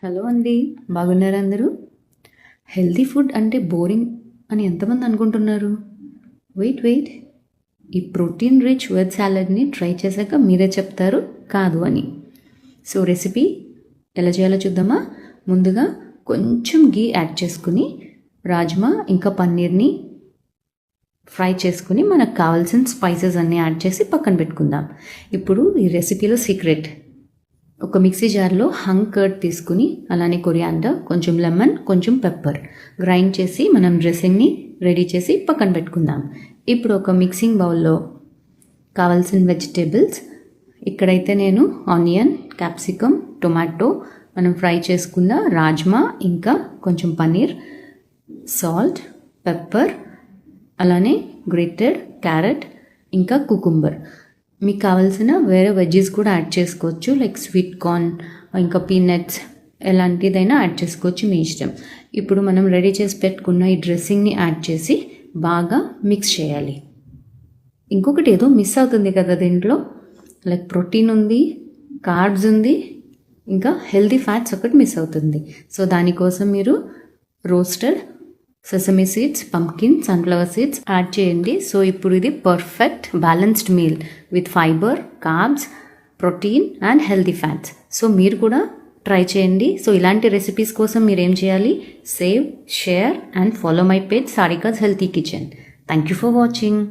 Hello అండి, బాగున్నారా అందరూ? హెల్తీ ఫుడ్ అంటే బోరింగ్ అని ఎంతమంది అనుకుంటున్నారు? వెయిట్, ఈ ప్రోటీన్ రిచ్ వెజ్ సాలడ్ని ట్రై చేశాక మీరే చెప్తారు కాదు అని. సో రెసిపీ ఎలా చేయాలో చూద్దామా? ముందుగా కొంచెం గీ యాడ్ చేసుకుని రాజ్మా ఇంకా పన్నీర్ని ఫ్రై చేసుకుని మనకు కావాల్సిన స్పైసెస్ అన్నీ యాడ్ చేసి పక్కన పెట్టుకుందాం. ఇప్పుడు ఈ రెసిపీలో సీక్రెట్, ఒక మిక్సీ జార్లో హంగ్ కర్డ్ తీసుకుని అలానే కొరియాండర్, కొంచెం లెమన్, కొంచెం పెప్పర్ గ్రైండ్ చేసి మనం డ్రెస్సింగ్ని రెడీ చేసి పక్కన పెట్టుకుందాం. ఇప్పుడు ఒక మిక్సింగ్ బౌల్లో కావాల్సిన వెజిటేబుల్స్, ఇక్కడైతే నేను ఆనియన్, క్యాప్సికమ్, టొమాటో, మనం ఫ్రై చేసుకున్న రాజ్మా ఇంకా కొంచెం పన్నీర్, సాల్ట్, పెప్పర్, అలానే గ్రేటెడ్ క్యారెట్ ఇంకా కుకుంబర్. మీకు కావాల్సిన వేరే వెజ్జెస్ కూడా యాడ్ చేసుకోవచ్చు, లైక్ స్వీట్ కార్న్ ఇంకా పీనట్స్, ఎలాంటిదైనా యాడ్ చేసుకోవచ్చు, మీ ఇష్టం. ఇప్పుడు మనం రెడీ చేసి పెట్టుకున్న ఈ డ్రెస్సింగ్ని యాడ్ చేసి బాగా మిక్స్ చేయాలి. ఇంకొకటి ఏదో మిస్ అవుతుంది కదా దీంట్లో, లైక్ ప్రోటీన్ ఉంది, కార్బ్స్ ఉంది, ఇంకా హెల్తీ ఫ్యాట్స్ ఒకటి మిస్ అవుతుంది. సో దానికోసం మీరు roasted sesame seeds, pumpkin, sunflower seeds add చేయండి. సో ఇప్పుడు ఇది perfect balanced meal with fibre, carbs, protein and healthy fats. So మీరు కూడా ట్రై చేయండి. సో ఇలాంటి రెసిపీస్ కోసం మీరు ఏం చేయాలి? Save, share and follow my page Sarika's healthy kitchen. Thank you for watching.